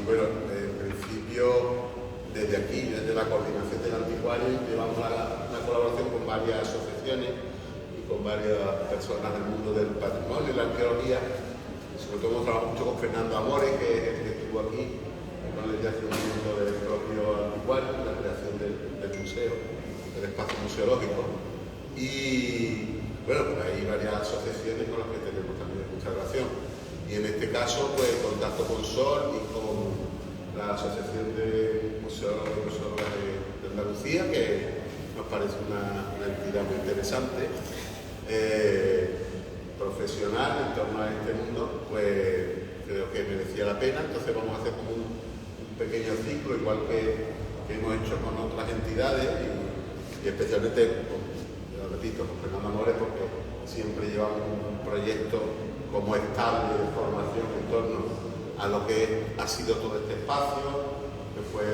bueno, en principio, desde aquí, desde la Coordinación del Anticuario, llevamos la colaboración con varias asociaciones y con varias personas del mundo del patrimonio y la arqueología. Sobre todo hemos trabajado mucho con Fernando Amores, que es el que estuvo aquí, con el yacimiento del propio Anticuario, la creación del museo, del espacio museológico. Y bueno, pues hay varias asociaciones con las que tenemos también mucha relación. Y en este caso, pues contacto con Sol y con la Asociación de Museólogos y Museólogas de Andalucía, que nos parece una entidad muy interesante, profesional en torno a este mundo, pues creo que merecía la pena. Entonces vamos a hacer como un pequeño ciclo, igual que hemos hecho con otras entidades y especialmente, lo repito, con Fernando Amores, porque siempre llevamos un proyecto como estable de formación en torno a lo que ha sido todo este espacio, que fue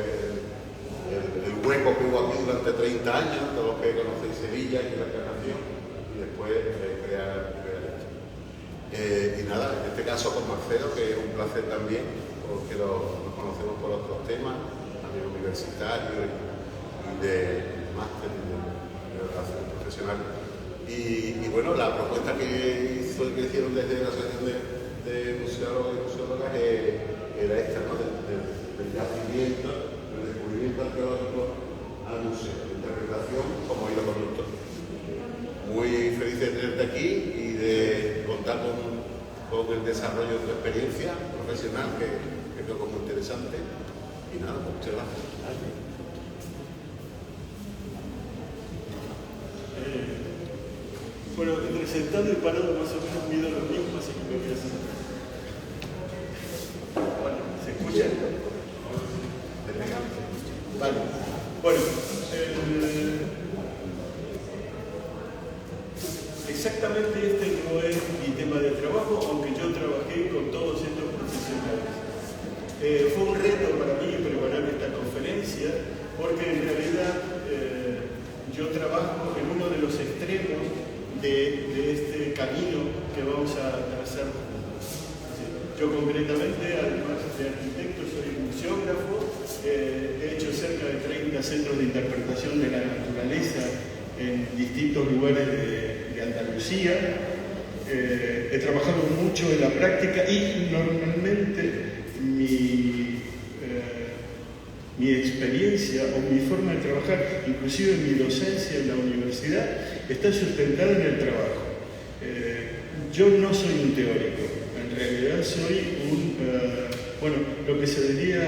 el hueco que hubo aquí durante 30 años, todos los que conocéis Sevilla y la Encarnación, y después crear esto. Y nada, en este caso con Marcelo, que es un placer también, porque nos conocemos por otros temas, también universitarios y de máster y de relaciones profesionales. Y bueno, la propuesta que hicieron desde la Asociación de Museólogos y Museólogas era esta, ¿no? Del yacimiento, del descubrimiento arqueológico al museo, de interpretación como hilo conductor. Muy feliz de tenerte aquí y de contar con el desarrollo de tu experiencia profesional, que creo que es muy interesante. Y nada, muchas gracias. Bueno, entre sentado y parado más o menos mido lo mismo, así que me voy a sentar. Bueno, ¿se escucha? Vale. Bueno, exactamente este no es mi tema de trabajo, aunque yo trabajé con todos estos profesionales. Fue un reto para mí preparar esta conferencia, porque en realidad yo trabajo en uno de los extremos de este camino que vamos a trazar juntos. Yo concretamente, además de arquitecto, soy museógrafo, he hecho cerca de 30 centros de interpretación de la naturaleza en distintos lugares de Andalucía. He trabajado mucho en la práctica y normalmente mi experiencia o mi forma de trabajar, inclusive mi docencia en la universidad, está sustentada en el trabajo. Yo no soy un teórico, en realidad soy lo que se diría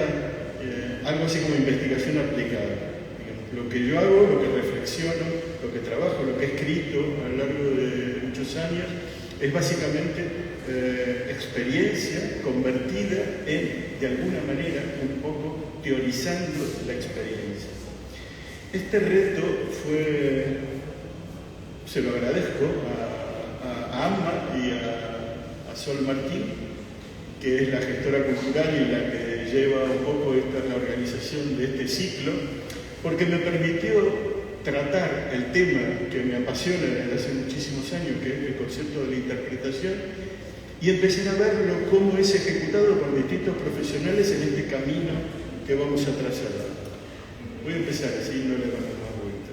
algo así como investigación aplicada. Digamos, lo que yo hago, lo que reflexiono, lo que trabajo, lo que he escrito a lo largo de muchos años, es básicamente experiencia convertida en, de alguna manera, un poco teorizando la experiencia. Este reto se lo agradezco a Amma y a Sol Martín, que es la gestora cultural y la que lleva un poco la organización de este ciclo, porque me permitió tratar el tema que me apasiona desde hace muchísimos años, que es el concepto de la interpretación, y empezar a verlo cómo es ejecutado por distintos profesionales en este camino que vamos a trazar. Voy a empezar así, no le damos más vuelta.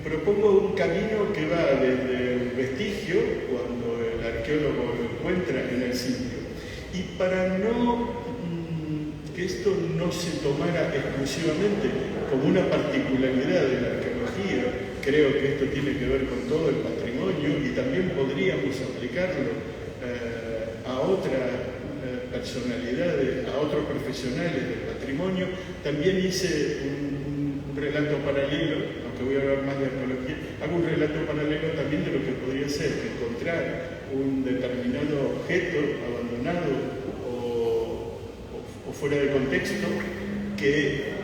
Propongo un camino que va desde el vestigio, cuando el arqueólogo lo encuentra en el sitio, y para que esto no se tomara exclusivamente como una particularidad de la arqueología, creo que esto tiene que ver con todo el patrimonio y también podríamos aplicarlo a otras personalidades, a otros profesionales del patrimonio. También hice un relato paralelo, aunque voy a hablar más de arqueología, hago un relato paralelo también de lo que podría ser encontrar un determinado objeto abandonado o fuera de contexto que,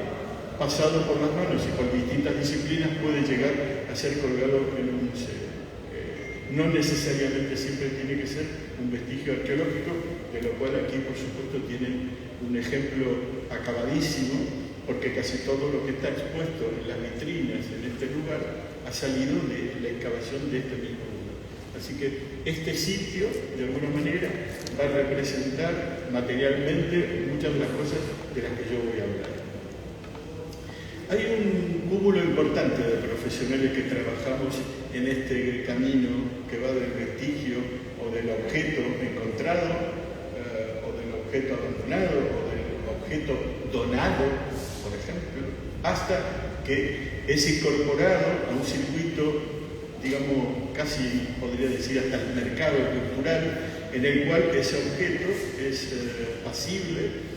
pasado por las manos y por distintas disciplinas, puede llegar a ser colgado en un museo. No necesariamente siempre tiene que ser un vestigio arqueológico, de lo cual aquí, por supuesto, tienen un ejemplo acabadísimo, porque casi todo lo que está expuesto en las vitrinas en este lugar ha salido de la excavación de este mismo lugar. Así que este sitio, de alguna manera, va a representar materialmente muchas de las cosas de las que yo voy a hablar. Hay un cúmulo importante de profesionales que trabajamos en este camino que va del vestigio o del objeto encontrado, o del objeto abandonado, o del objeto donado, por ejemplo, hasta que es incorporado a un circuito, digamos, casi podría decir hasta el mercado cultural, en el cual ese objeto es pasible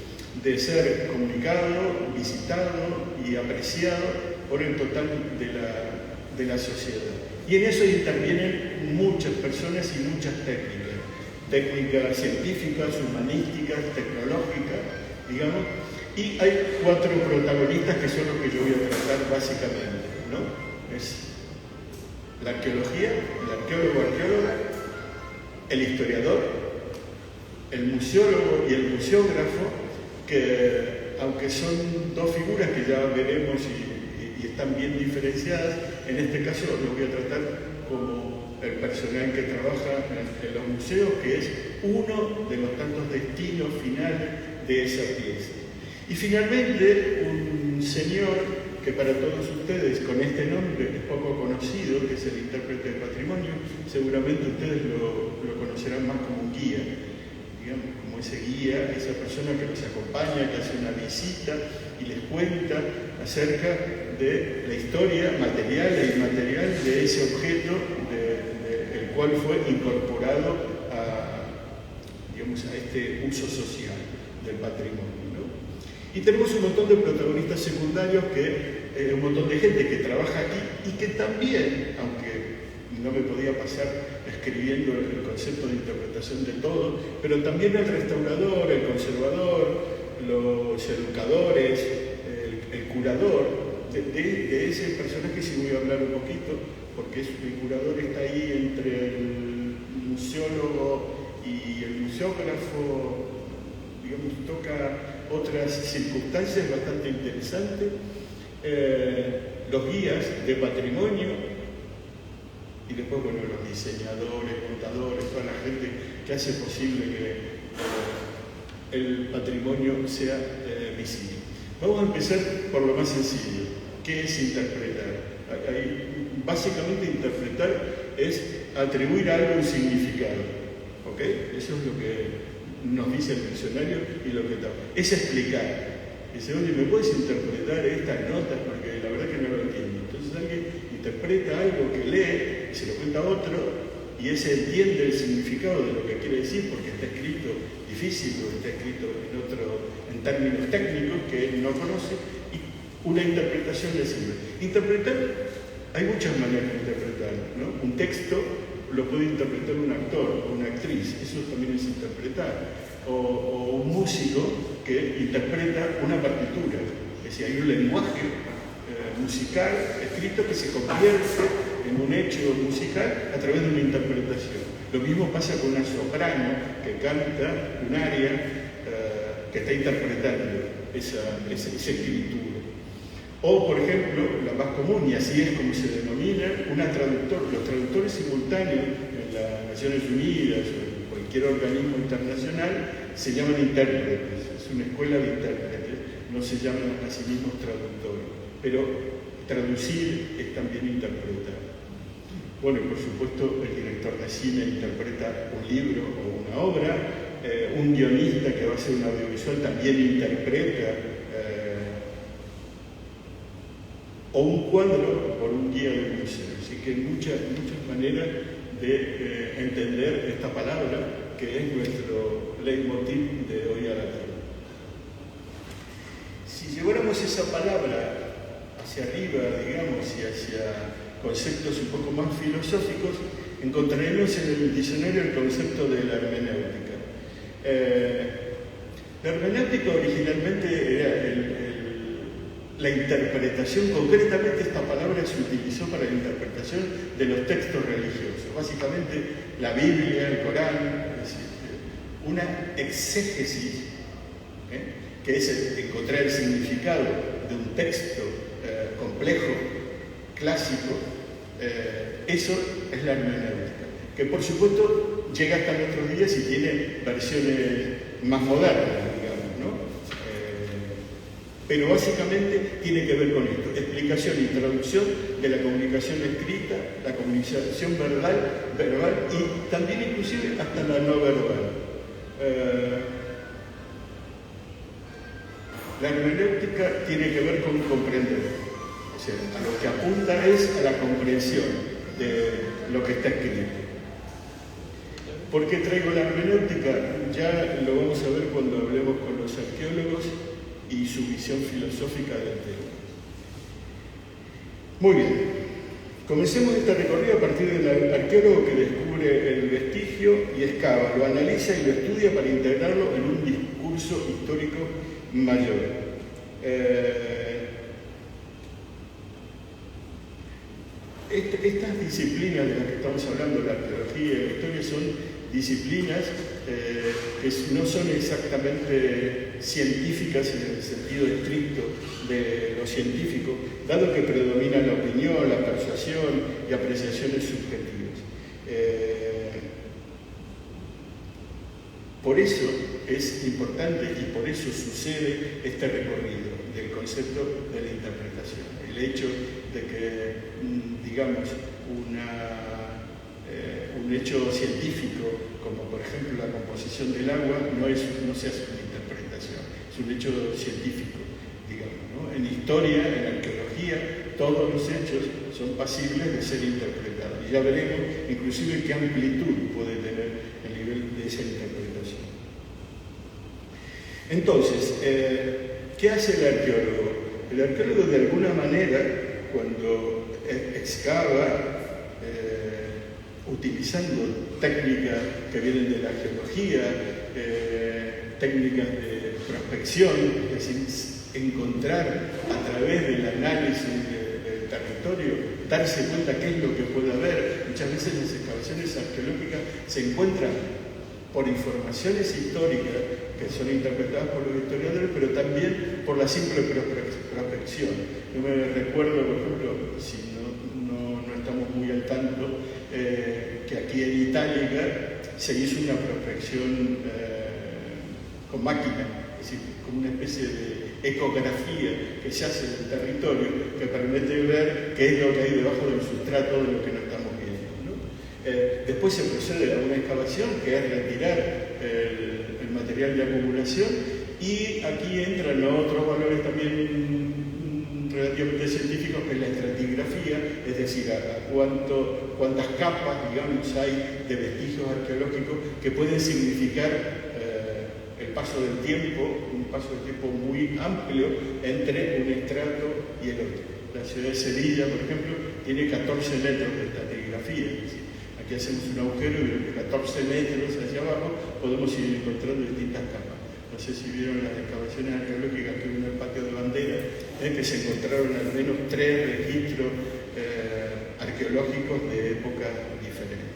de ser comunicado, visitado y apreciado por el total de la sociedad. Y en eso intervienen muchas personas y muchas técnicas científicas, humanísticas, tecnológicas, digamos, y hay 4 protagonistas que son los que yo voy a tratar básicamente, ¿no? Es la arqueología, el arqueóloga, el historiador, el museólogo y el museógrafo, que aunque son 2 figuras que ya veremos y están bien diferenciadas, en este caso lo voy a tratar como el personal que trabaja en los museos, que es uno de los tantos destinos finales de esa pieza. Y finalmente, un señor que para todos ustedes con este nombre es poco conocido, que es el intérprete de patrimonio, seguramente ustedes lo conocerán más como un guía, digamos, como ese guía, esa persona que los acompaña, que hace una visita y les cuenta acerca de la historia material e inmaterial de ese objeto el cual fue incorporado digamos, a este uso social del patrimonio, ¿no? Y tenemos un montón de protagonistas secundarios, un montón de gente que trabaja aquí y que también, aunque no me podía pasar escribiendo el concepto de interpretación de todo, pero también el restaurador, el conservador, los educadores, el curador, de ese personaje sí voy a hablar un poquito, porque el curador está ahí entre el museólogo y el museógrafo, digamos, toca otras circunstancias bastante interesantes, los guías de patrimonio, y después, bueno, los diseñadores, contadores, toda la gente que hace posible que el patrimonio sea visible. Vamos a empezar por lo más sencillo. ¿Qué es interpretar? Básicamente interpretar es atribuir a algo un significado. ¿Ok? Eso es lo que nos dice el diccionario y lo que está. Es explicar. Dice, oye, ¿me puedes interpretar estas notas? Porque la verdad que no lo entiendo. Entonces alguien interpreta algo que lee y se lo cuenta a otro y ese entiende el significado de lo que quiere decir porque está escrito difícil o está escrito en términos técnicos que él no conoce y una interpretación le sirve. Interpretar, hay muchas maneras de interpretar, ¿no? Un texto lo puede interpretar un actor o una actriz, eso también es interpretar. O un músico que interpreta una partitura, es decir, hay un lenguaje musical escrito que se convierte en un hecho musical a través de una interpretación. Lo mismo pasa con una soprano que canta un aria que está interpretando esa escritura. O, por ejemplo, la más común, y así es como se denomina, los traductores simultáneos en las Naciones Unidas o en cualquier organismo internacional se llaman intérpretes, es una escuela de intérpretes, no se llaman a sí mismos traductores, pero traducir es también interpretar. Bueno, y por supuesto el director de cine interpreta un libro o una obra, un guionista que va a hacer un audiovisual también interpreta o un cuadro por un guía del museo. Así que hay muchas maneras de entender esta palabra que es nuestro leitmotiv de hoy a la tarde. Si lleváramos esa palabra hacia arriba, digamos, y hacia conceptos un poco más filosóficos, encontraremos en el diccionario el concepto de la hermenéutica. La hermenéutica originalmente era la interpretación, concretamente esta palabra se utilizó para la interpretación de los textos religiosos, básicamente la Biblia, el Corán, es decir, una exégesis, que es encontrar el significado de un texto complejo, clásico, eso es la hermenéutica. que por supuesto llega hasta nuestros días y tiene versiones más modernas, digamos, ¿no? Pero básicamente tiene que ver con esto: explicación y traducción de la comunicación escrita, la comunicación verbal y también inclusive hasta la no verbal. La hermenéutica tiene que ver con comprender, o sea, a lo que apunta es a la comprensión de lo que está escrito. ¿Por qué traigo la hermenéutica? Ya lo vamos a ver cuando hablemos con los arqueólogos y su visión filosófica del tema. Muy bien, comencemos este recorrido a partir del arqueólogo que descubre el vestigio y excava, lo analiza y lo estudia para integrarlo en un discurso histórico mayor. Estas disciplinas de las que estamos hablando, la arqueología y la historia, son disciplinas que no son exactamente científicas en el sentido estricto de lo científico, dado que predomina la opinión, la persuasión y apreciaciones subjetivas. Por eso es importante y por eso sucede este recorrido del concepto de la interpretación. El hecho de que, digamos, un hecho científico, como por ejemplo la composición del agua, no se hace una interpretación, es un hecho científico, digamos, ¿no? En historia, en arqueología, todos los hechos son pasibles de ser interpretados. Y ya veremos inclusive qué amplitud puede tener el nivel de esa interpretación. Entonces, ¿qué hace el arqueólogo? El arqueólogo, de alguna manera, cuando excava, utilizando técnicas que vienen de la geología, técnicas de prospección, es decir, encontrar a través del análisis del territorio, darse cuenta qué es lo que puede haber. Muchas veces las excavaciones arqueológicas se encuentran por informaciones históricas que son interpretadas por los historiadores, pero también por la simple prospección. Yo me recuerdo, por ejemplo, si no estamos muy al tanto, que aquí en Itálica se hizo una prospección con máquina, es decir, como una especie de ecografía que se hace del territorio, que permite ver qué es lo que hay debajo del sustrato de lo que no estamos viendo, ¿no? Después se procede a una excavación, que es retirar el material de acumulación, y aquí entran otros valores también relativamente científicos, que es la estratigrafía, es decir, cuántas capas, digamos, hay de vestigios arqueológicos que pueden significar el paso del tiempo, un paso del tiempo muy amplio entre un estrato y el otro. La ciudad de Sevilla, por ejemplo, tiene 14 metros de estratigrafía, es decir, aquí hacemos un agujero y de 14 metros hacia abajo podemos ir encontrando distintas capas. No sé si vieron las excavaciones arqueológicas que hubo en el patio de Bandera, que se encontraron al menos 3 registros arqueológicos de épocas diferentes.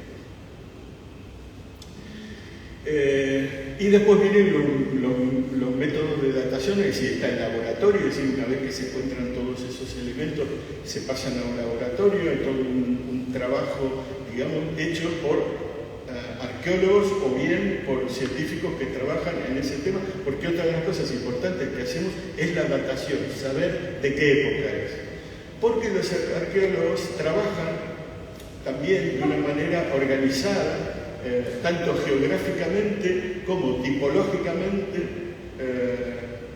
Y después vienen los métodos de datación, es decir, está el laboratorio, es decir, una vez que se encuentran todos esos elementos, se pasan a un laboratorio, hay todo un trabajo, digamos, hecho por arqueólogos o bien por científicos que trabajan en ese tema, porque otra de las cosas importantes que hacemos es la datación, saber de qué época es. Porque los arqueólogos trabajan también de una manera organizada, tanto geográficamente como tipológicamente,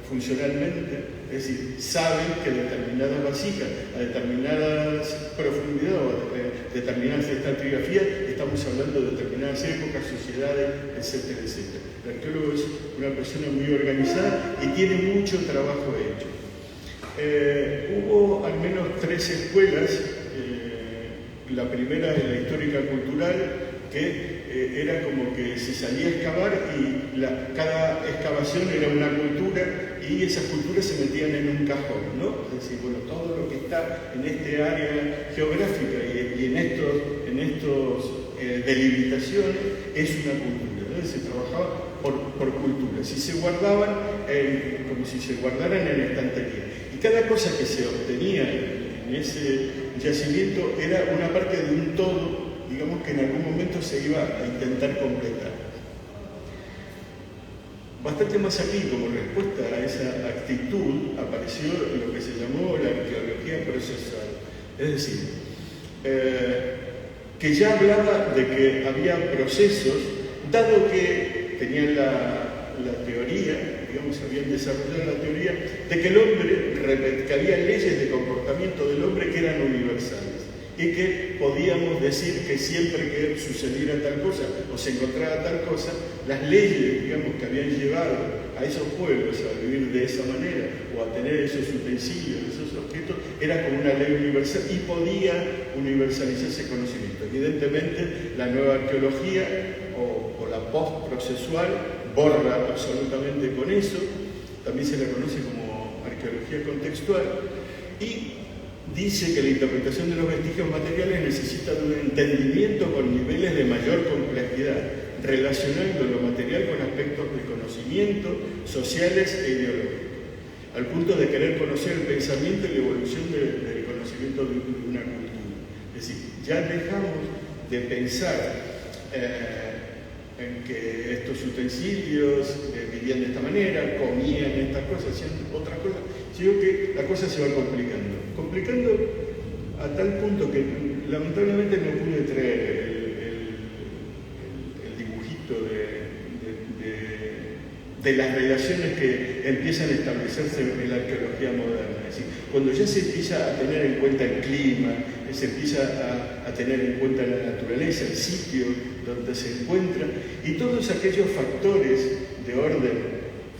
funcionalmente, es decir, saben que determinadas vasijas a determinadas profundidades o determinadas estratigrafías, estamos hablando de determinadas épocas, sociedades, etcétera, etcétera. El arqueólogo es una persona muy organizada y tiene mucho trabajo hecho. Hubo al menos 3 escuelas. La primera es la histórica cultural, que era como que se salía a excavar y cada excavación era una cultura y esas culturas se metían en un cajón, ¿no? Es decir, bueno, todo lo que está en este área geográfica y en estos delimitaciones es una cultura, ¿no? Se trabajaba por culturas y se guardaban como si se guardaran en estantería. Y cada cosa que se obtenía en ese yacimiento era una parte de un todo digamos que en algún momento se iba a intentar completar. Bastante más aquí, como respuesta a esa actitud, apareció lo que se llamó la arqueología procesal. Es decir, que ya hablaba de que había procesos, dado que tenían la teoría, digamos, habían desarrollado la teoría de que el hombre, que había leyes de comportamiento del hombre que eran universales y que podíamos decir que siempre que sucediera tal cosa o se encontrara tal cosa, las leyes, digamos, que habían llevado a esos pueblos a vivir de esa manera o a tener esos utensilios, esos objetos, era como una ley universal y podía universalizarse conocimiento. Evidentemente, la nueva arqueología o la post-procesual borra absolutamente con eso, también se la conoce como arqueología contextual, y dice que la interpretación de los vestigios materiales necesita de un entendimiento con niveles de mayor complejidad, relacionando lo material con aspectos del conocimiento, sociales e ideológicos, al punto de querer conocer el pensamiento y la evolución del conocimiento de una cultura. Es decir, ya dejamos de pensar en que estos utensilios vivían de esta manera, comían estas cosas, hacían otras cosas, sino que la cosa se va complicando a tal punto que lamentablemente no pude traer el dibujito de las relaciones que empiezan a establecerse en la arqueología moderna. Es decir, cuando ya se empieza a tener en cuenta el clima, se empieza a tener en cuenta la naturaleza, el sitio donde se encuentra, y todos aquellos factores de orden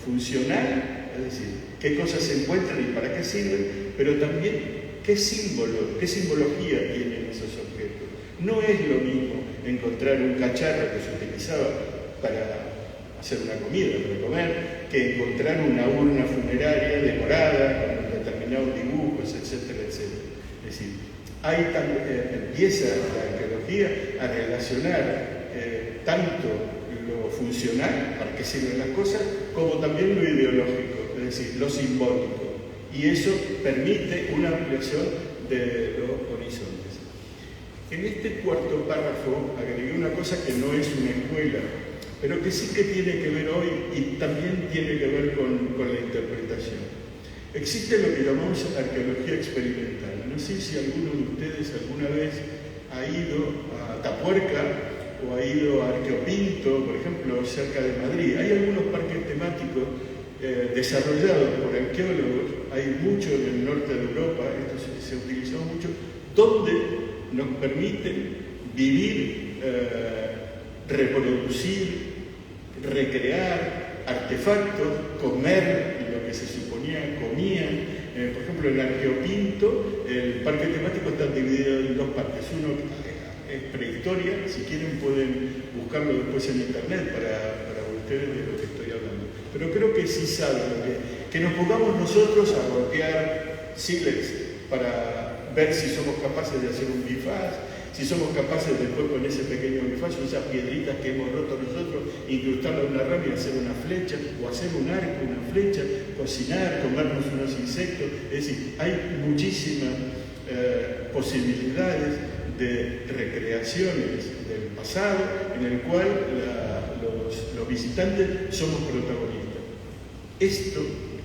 funcional, es decir, qué cosas se encuentran y para qué sirven, pero también qué simbología tienen esos objetos. No es lo mismo encontrar un cacharro que se utilizaba para hacer una comida, para comer, que encontrar una urna funeraria decorada con determinados dibujos, etcétera, etcétera. Es decir, empieza la arqueología a relacionar tanto lo funcional, para qué sirven las cosas, como también lo ideológico, es decir, lo simbólico. Y eso permite una ampliación de los horizontes. En este cuarto párrafo agregué una cosa que no es una escuela, pero que sí que tiene que ver hoy y también tiene que ver con la interpretación. Existe lo que llamamos arqueología experimental. No sé si alguno de ustedes alguna vez ha ido a Atapuerca o ha ido a Arqueopinto, por ejemplo, cerca de Madrid. Hay algunos parques temáticos desarrollados por arqueólogos, hay mucho en el norte de Europa, esto se utilizó mucho, donde nos permiten vivir, reproducir, recrear artefactos, comer lo que se suponía comían. Por ejemplo, en Arqueopinto, el parque temático está dividido en dos partes. Uno es prehistoria, si quieren pueden buscarlo después en internet para ustedes de lo que estoy hablando. Pero creo que sí saben que nos pongamos nosotros a golpear sílex para ver si somos capaces de hacer un bifaz, si somos capaces después con ese pequeño bifaz, esas piedritas que hemos roto nosotros, incrustarlo en una rama y hacer una flecha, o hacer un arco, una flecha, cocinar, comernos unos insectos. Es decir, hay muchísimas posibilidades de recreaciones del pasado en el cual los visitantes somos protagonistas. Esto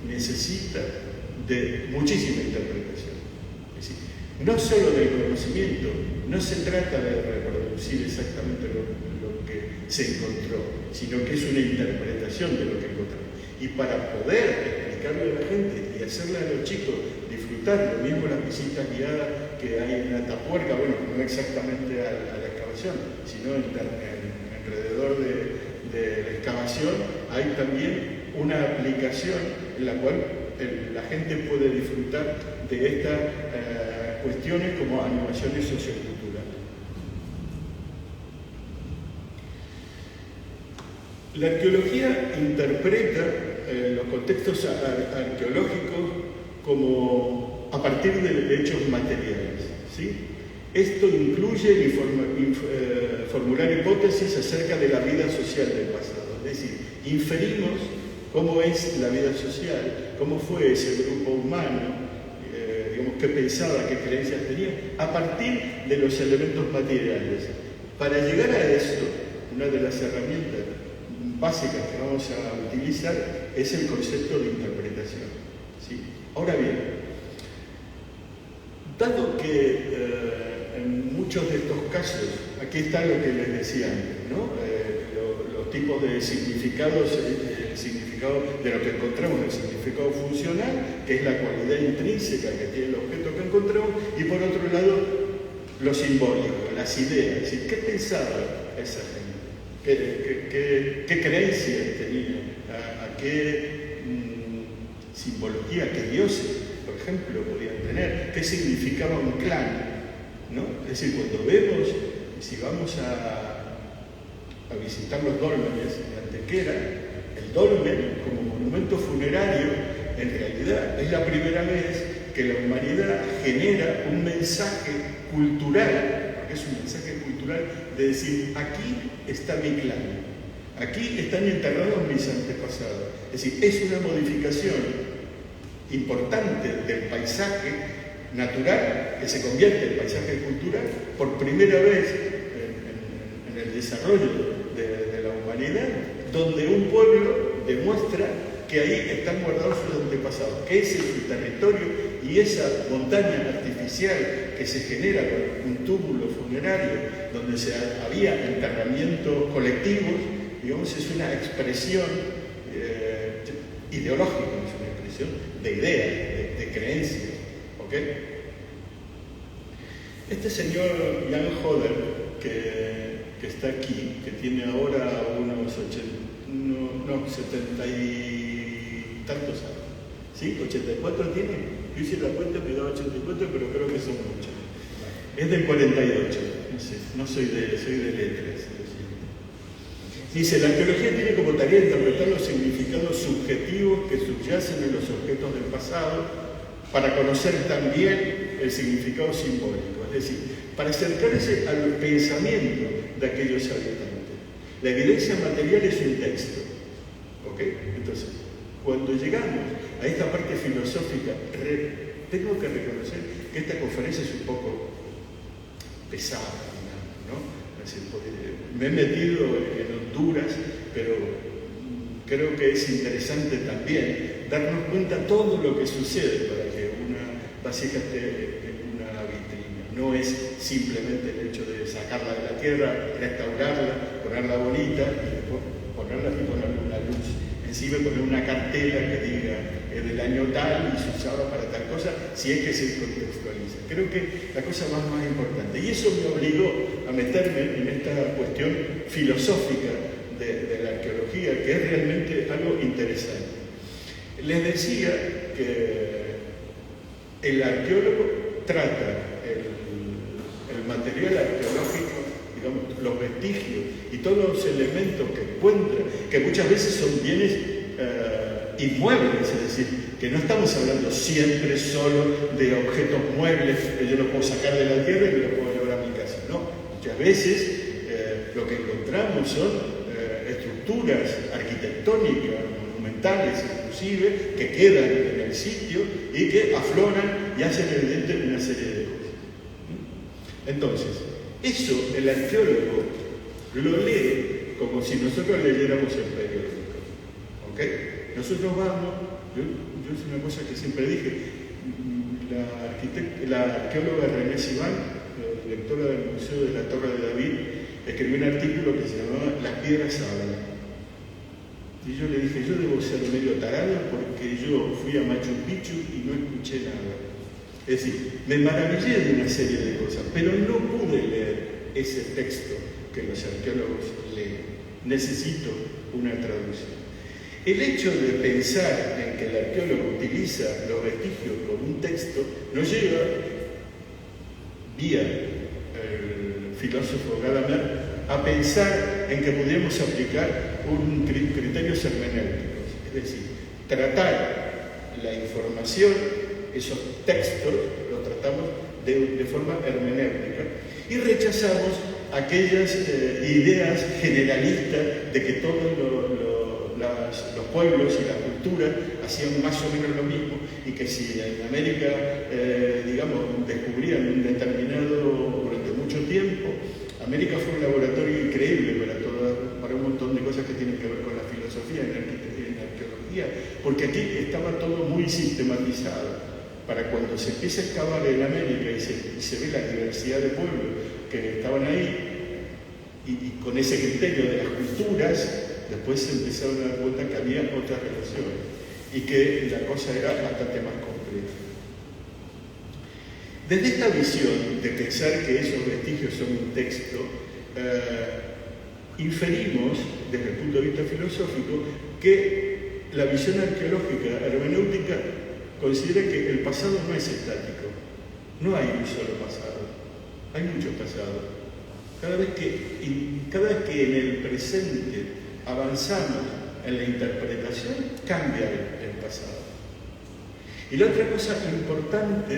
necesita de muchísima interpretación. Es decir, no solo del conocimiento, no se trata de reproducir exactamente lo que se encontró, sino que es una interpretación de lo que encontramos. Y para poder explicarle a la gente y hacerle a los chicos disfrutar, lo mismo las visitas guiadas que hay en Atapuerca, bueno, no exactamente a la excavación, sino alrededor de la excavación, hay también una aplicación en la cual la gente puede disfrutar de estas cuestiones como animaciones socioculturales. La arqueología interpreta los contextos arqueológicos como a partir de hechos materiales, ¿sí? Esto incluye formular hipótesis acerca de la vida social del pasado, es decir, inferimos cómo es la vida social, cómo fue ese grupo humano, digamos, qué pensaba, qué creencias tenía, a partir de los elementos materiales, Para llegar a esto, una de las herramientas básicas que vamos a utilizar es el concepto de interpretación, ¿sí? Ahora bien, dado que en muchos de estos casos, aquí está lo que les decía antes, ¿no? Los tipos de significados, el significado de lo que encontramos, el significado funcional, que es la cualidad intrínseca que tiene el objeto que encontramos, y por otro lado, lo simbólico, las ideas, es decir, ¿qué pensaba esa gente? ¿Qué creencias tenía? ¿A qué simbología, qué dioses, por ejemplo, podían tener? ¿Qué significaba un clan? ¿No? Es decir, cuando vemos, si vamos a visitar los dólmenes de Antequera, el dolmen como monumento funerario, en realidad es la primera vez que la humanidad genera un mensaje cultural, porque es un mensaje cultural de decir, aquí está mi clan, aquí están enterrados mis antepasados. Es decir, es una modificación importante del paisaje natural que se convierte en paisaje cultural por primera vez en el desarrollo de la humanidad, donde un pueblo demuestra que ahí están guardados sus antepasados, que ese es su territorio, y esa montaña artificial que se genera con un túmulo funerario donde había enterramientos colectivos, digamos, es una expresión ideológica, es una expresión de ideas, de creencias, ¿ok? Este señor Jan Hodder, que está aquí, que tiene ahora unos 70 y tantos años, ¿sí? 84 tiene. Yo hice la cuenta, me daba 84, pero creo que son muchos. Es del 48, no sé, soy de letras. Dice, la arqueología tiene como tarea interpretar los significados subjetivos que subyacen en los objetos del pasado para conocer también el significado simbólico, es decir, para acercarse al pensamiento de aquellos habitantes. La evidencia material es un texto, ¿ok? Entonces, cuando llegamos a esta parte filosófica, tengo que reconocer que esta conferencia es un poco pesada, ¿no? Es decir, me he metido en Honduras, pero creo que es interesante también darnos cuenta de todo lo que sucede para que una vasija esté en una vitrina. No es simplemente el hecho de sacarla de la tierra, restaurarla, ponerla bonita y después ponerle una luz encima, poner una cartela que diga es del año tal y se usaba para tal cosa, si es que se contextualiza. Creo que la cosa más importante. Y eso me obligó a meterme en esta cuestión filosófica de la arqueología, que es realmente algo interesante. Les decía que el arqueólogo trata el material arqueológico, digamos, los vestigios y todos los elementos que encuentra, que muchas veces son bienes inmuebles, es decir, que no estamos hablando siempre solo de objetos muebles que yo los puedo sacar de la tierra y que los puedo llevar a mi casa. No, muchas veces lo que encontramos son estructuras arquitectónicas, monumentales inclusive, que quedan en el sitio y que afloran y hacen evidente una serie de cosas. Entonces, eso el arqueólogo lo lee como si nosotros leyéramos el periódico. ¿Ok? Nosotros vamos, yo es una cosa que siempre dije, la arqueóloga René Sibán, directora del Museo de la Torre de David, escribió un artículo que se llamaba Las piedras hablan. Y yo le dije, yo debo ser medio tarado porque yo fui a Machu Picchu y no escuché nada. Es decir, me maravillé de una serie de cosas, pero no pude leer ese texto que los arqueólogos leen. Necesito una traducción. El hecho de pensar en que el arqueólogo utiliza los vestigios como un texto nos lleva, vía el filósofo Gadamer, a pensar en que podríamos aplicar un criterios hermenéuticos, es decir, tratar la información, esos textos, los tratamos de forma hermenéutica y rechazamos aquellas ideas generalistas de que todos los pueblos y las culturas hacían más o menos lo mismo y que si en América, digamos, descubrían un determinado, durante mucho tiempo, América fue un laboratorio increíble para un montón de cosas que tienen que ver con la filosofía en la arqueología, porque aquí estaba todo muy sistematizado. Para cuando se empieza a excavar en América y se ve la diversidad de pueblos que estaban ahí, y con ese criterio de las culturas, después se empezaron a dar cuenta que había otras relaciones y que la cosa era bastante más compleja. Desde esta visión de pensar que esos vestigios son un texto, inferimos, desde el punto de vista filosófico, que la visión arqueológica hermenéutica considera que el pasado no es estático, no hay un solo pasado, hay muchos pasados. Cada vez que en el presente avanzamos en la interpretación, cambia el pasado. Y la otra cosa importante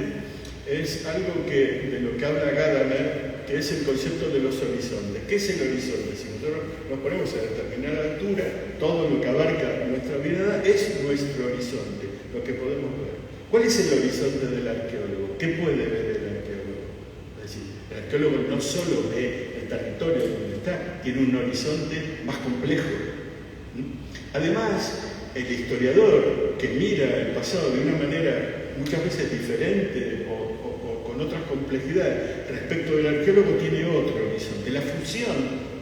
es algo de lo que habla Gadamer, que es el concepto de los horizontes. ¿Qué es el horizonte? Si nosotros nos ponemos a determinada altura, todo lo que abarca nuestra mirada es nuestro horizonte, lo que podemos ver. ¿Cuál es el horizonte del arqueólogo? ¿Qué puede ver el arqueólogo? Es decir, el arqueólogo no solo ve el territorio donde está, tiene un horizonte más complejo. Además, el historiador que mira el pasado de una manera muchas veces diferente o con otras complejidades respecto del arqueólogo tiene otro horizonte. La fusión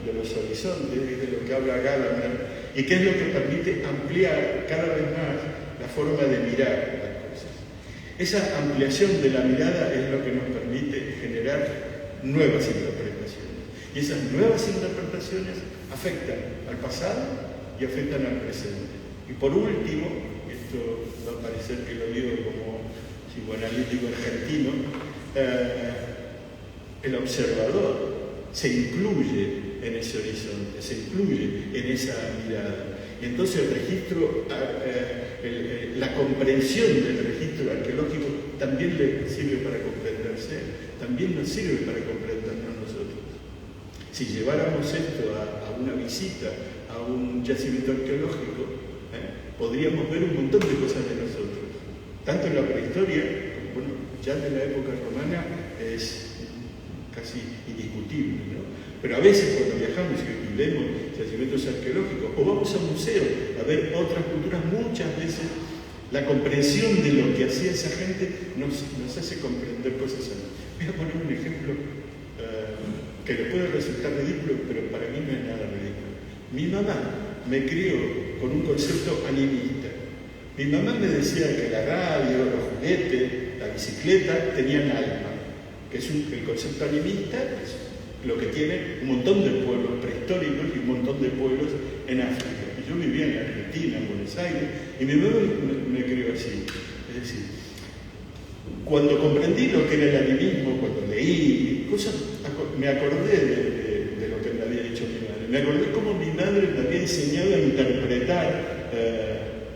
de los horizontes es de lo que habla Gadamer y que es lo que permite ampliar cada vez más la forma de mirar las cosas. Esa ampliación de la mirada es lo que nos permite generar nuevas interpretaciones. Y esas nuevas interpretaciones afectan al pasado y afectan al presente. Y por último, esto va a parecer que lo digo como psicoanalítico argentino, el observador se incluye en ese horizonte, se incluye en esa mirada. Y entonces el registro, la comprensión del registro arqueológico también le sirve para comprenderse, también nos sirve para comprendernos nosotros. Si lleváramos esto a una visita a un yacimiento arqueológico, podríamos ver un montón de cosas de nosotros. Tanto en la prehistoria, como ya de la época romana, es casi indiscutible, ¿no? Pero a veces cuando viajamos y vemos yacimientos arqueológicos o vamos a museos a ver otras culturas, muchas veces la comprensión de lo que hacía esa gente nos hace comprender cosas a nosotros. Voy a poner un ejemplo que le puede resultar ridículo, pero para mí no es nada ridículo. Mi mamá me crió con un concepto animista. Mi mamá me decía que la radio, los juguetes, la bicicleta tenían alma, que es el concepto animista, es lo que tiene un montón de pueblos prehistóricos y un montón de pueblos en África. Y yo vivía en Argentina, en Buenos Aires, y mi mamá me crió así. Es decir, cuando comprendí lo que era el animismo, cuando leí cosas, me acordé de lo que me había dicho mi madre. Me acordé cómo mi madre me había enseñado a interpretar,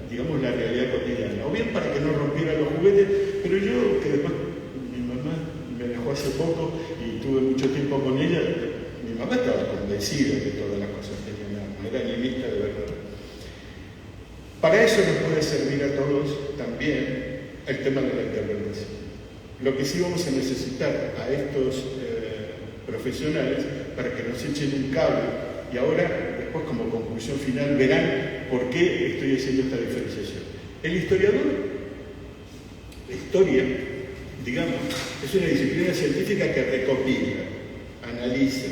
digamos, la realidad cotidiana. O bien para que no rompiera los juguetes, pero yo, que después mi mamá me dejó hace poco y tuve mucho tiempo con ella, mi mamá estaba convencida de que todas las cosas tenían alma, era animista de verdad. Para eso nos puede servir a todos también el tema de la interpretación. Lo que sí vamos a necesitar a estos profesionales para que nos echen un cable y ahora, después como conclusión final, verán por qué estoy haciendo esta diferenciación. El historiador, la historia, digamos, es una disciplina científica que recopila, analiza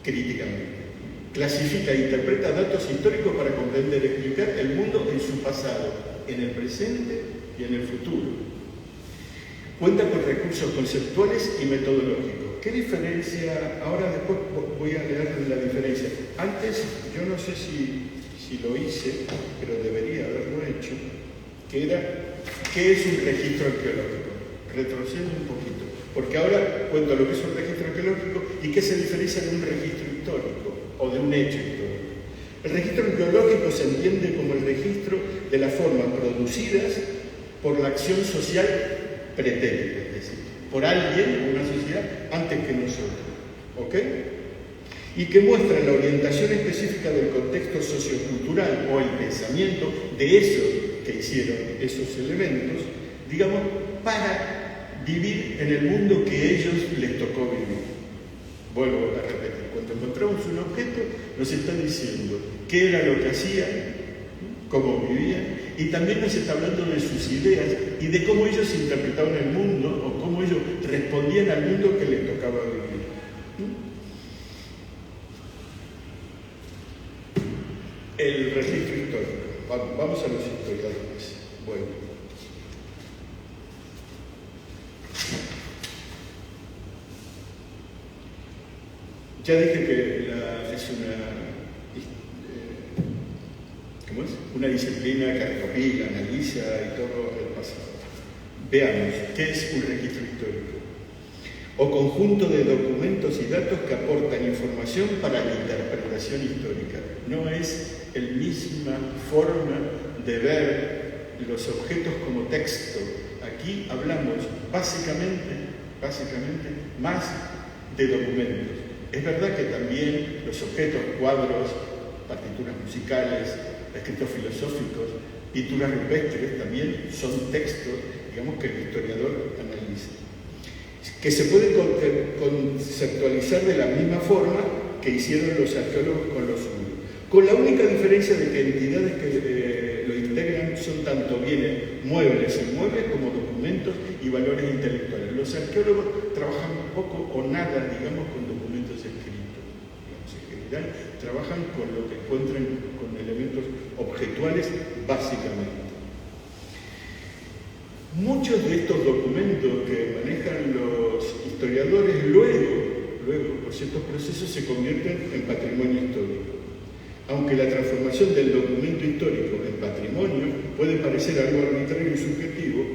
críticamente, clasifica e interpreta datos históricos para comprender y explicar el mundo en su pasado, en el presente y en el futuro. Cuenta con recursos conceptuales y metodológicos. ¿Qué diferencia? Ahora después voy a leer la diferencia. Antes, yo no sé si lo hice, pero debería haberlo hecho, que era, ¿qué es un registro arqueológico? Retrocedo un poquito, porque ahora cuento lo que es un registro arqueológico y qué se diferencia de un registro histórico o de un hecho histórico. El registro arqueológico se entiende como el registro de las formas producidas por la acción social pretérita, es decir, por alguien o una sociedad antes que nosotros, ¿ok? Y que muestra la orientación específica del contexto sociocultural o el pensamiento de esos que hicieron esos elementos, digamos, para vivir en el mundo que ellos les tocó vivir. Vuelvo a repetir, cuando encontramos un objeto nos está diciendo qué era lo que hacía, cómo vivía, y también nos está hablando de sus ideas y de cómo ellos interpretaban el mundo o cómo ellos respondían al mundo que les tocaba vivir. El registro histórico. Vamos a los historiadores. Bueno. Ya dije que es una disciplina que recopila, analiza y todo el pasado. Veamos, ¿qué es un registro histórico? O conjunto de documentos y datos que aportan información para la interpretación histórica. No es la misma forma de ver los objetos como texto. Aquí hablamos básicamente más de documentos. Es verdad que también los objetos, cuadros, partituras musicales, escritos filosóficos, pinturas rupestres también son textos, digamos, que el historiador analiza, que se pueden conceptualizar de la misma forma que hicieron los arqueólogos con los suyos, con la única diferencia de que entidades que lo integran son tanto bienes muebles e inmuebles como documentos y valores intelectuales. Los arqueólogos trabajan poco o nada, digamos, con documentos escritos. En general, trabajan con lo que encuentran, con elementos objetuales, básicamente. Muchos de estos documentos que manejan los historiadores luego, por ciertos procesos, se convierten en patrimonio histórico. Aunque la transformación del documento histórico en patrimonio puede parecer algo arbitrario y subjetivo,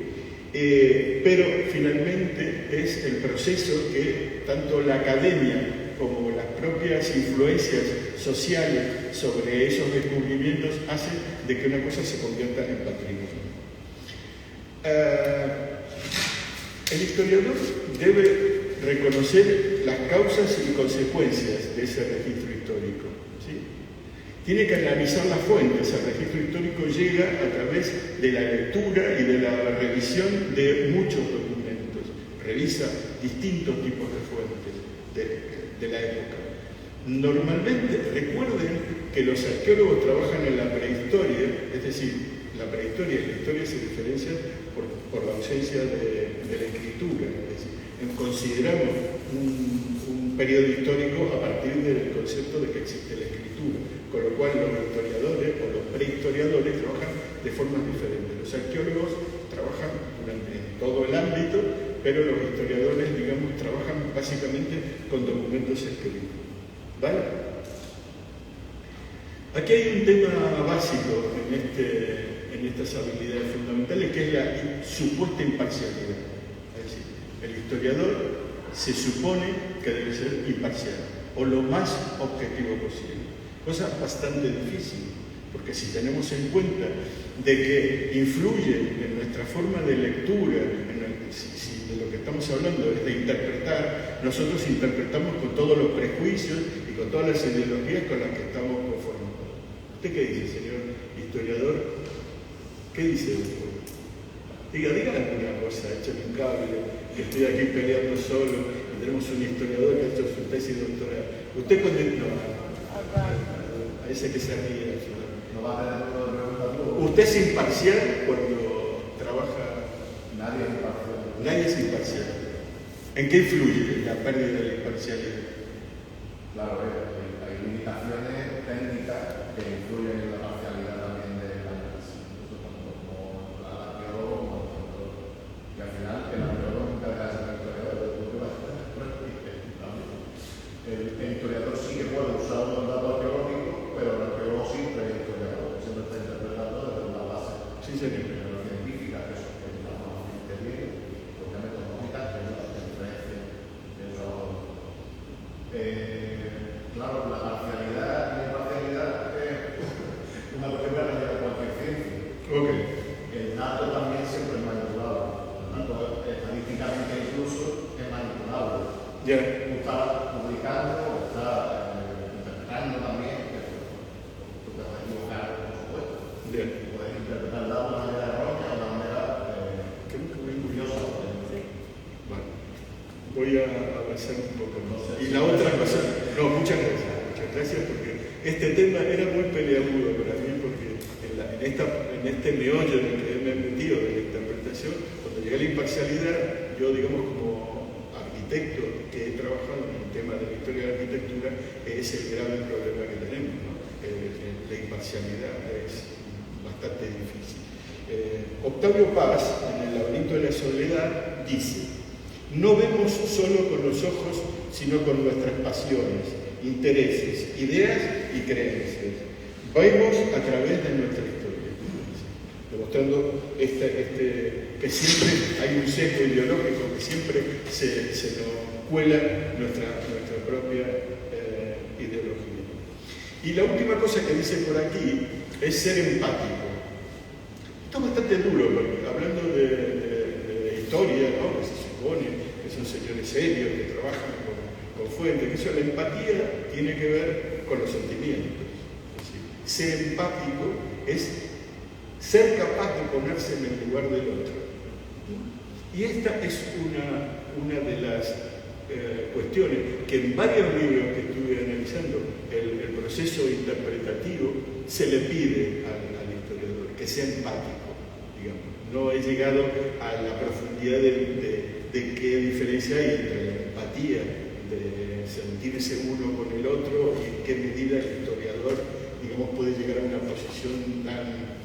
pero finalmente es el proceso que tanto la academia como las propias influencias sociales sobre esos descubrimientos hacen de que una cosa se convierta en patrimonio. El historiador debe reconocer las causas y consecuencias de ese registro histórico. ¿Sí? Tiene que analizar las fuentes. El registro histórico llega a través de la lectura y de la revisión de muchos documentos. Revisa distintos tipos de fuentes de la época. Normalmente, recuerden que los arqueólogos trabajan en la prehistoria, es decir, la prehistoria y la historia se diferencian por la ausencia de la escritura. Es decir, consideramos un periodo histórico a partir del concepto de que existe la escritura, con lo cual los historiadores o los prehistoriadores trabajan de formas diferentes. Los arqueólogos trabajan en todo el ámbito, pero los historiadores, digamos, trabajan básicamente con documentos escritos. ¿Vale? Aquí hay un tema básico en estas habilidades fundamentales, que es la supuesta imparcialidad. Es decir, el historiador se supone que debe ser imparcial, o lo más objetivo posible. Cosa bastante difícil, porque si tenemos en cuenta de que influye en nuestra forma de lectura, si de lo que estamos hablando es de interpretar, nosotros interpretamos con todos los prejuicios y con todas las ideologías con las que estamos conformados. ¿Usted qué dice, señor historiador? ¿Qué dice usted? Diga alguna cosa, échame un cable, que estoy aquí peleando solo, y tenemos un historiador que ha hecho su tesis doctoral. ¿Usted cuando a ese que se ríe al final? No va a tener todo el preguntas. ¿Usted es imparcial cuando trabaja? Nadie es imparcial. Nadie es imparcial. ¿En qué influye la pérdida de la imparcialidad? Claro, hay limitaciones técnicas que influyen en la parcialidad también del análisis. Tanto como el arqueólogo como el historiador. Y al final, el arqueólogo nunca deja de ser historiador. El historiador sí que puede usar los datos arqueológicos, pero el arqueólogo siempre es historiador, siempre está interpretando desde una base científica, que es la formación que tiene, porque metodológicas que es la diferencia del trabajo. Claro, la parcialidad y la imparcialidad es una cuestión que requiere cualquier ciencia. Okay. El dato también siempre es manipulable. El dato estadísticamente incluso es manipulable. Yeah. Está publicando, está interpretando también, tú te puedes equivocar, por supuesto. Yeah. Puedes interpretar datos de una manera errónea o de una manera curiosa. Bueno. voy a avanzar un poco más. Y la otra cosa, no, muchas gracias porque este tema era muy peleagudo para mí, porque en este meollo en el que me he metido de la interpretación, cuando llegué a la imparcialidad, yo, digamos, como arquitecto que he trabajado en el tema de la historia de la arquitectura, es el grave problema que tenemos, ¿no? La imparcialidad es bastante difícil. Octavio Paz, en El laberinto de la soledad, dice: no vemos solo con los ojos, sino con nuestras pasiones, intereses, ideas y creencias. Vemos a través de nuestra historia, demostrando que siempre hay un sesgo ideológico, que siempre se nos cuela nuestra propia ideología. Y la última cosa que dice por aquí es ser empático. Esto es bastante duro, porque hablando de historia, ¿no? Que se supone que son señores serios, que trabajan con fuentes, que eso, la empatía tiene que ver con los sentimientos. Ser empático es ser capaz de ponerse en el lugar del otro. Y esta es una de las cuestiones que en varios libros que estuve analizando, el proceso interpretativo se le pide al historiador, que sea empático, digamos. No he llegado a la profundidad de qué diferencia hay entre la empatía, de sentirse uno con el otro, y en qué medida el historiador, digamos, puede llegar a una posición tan,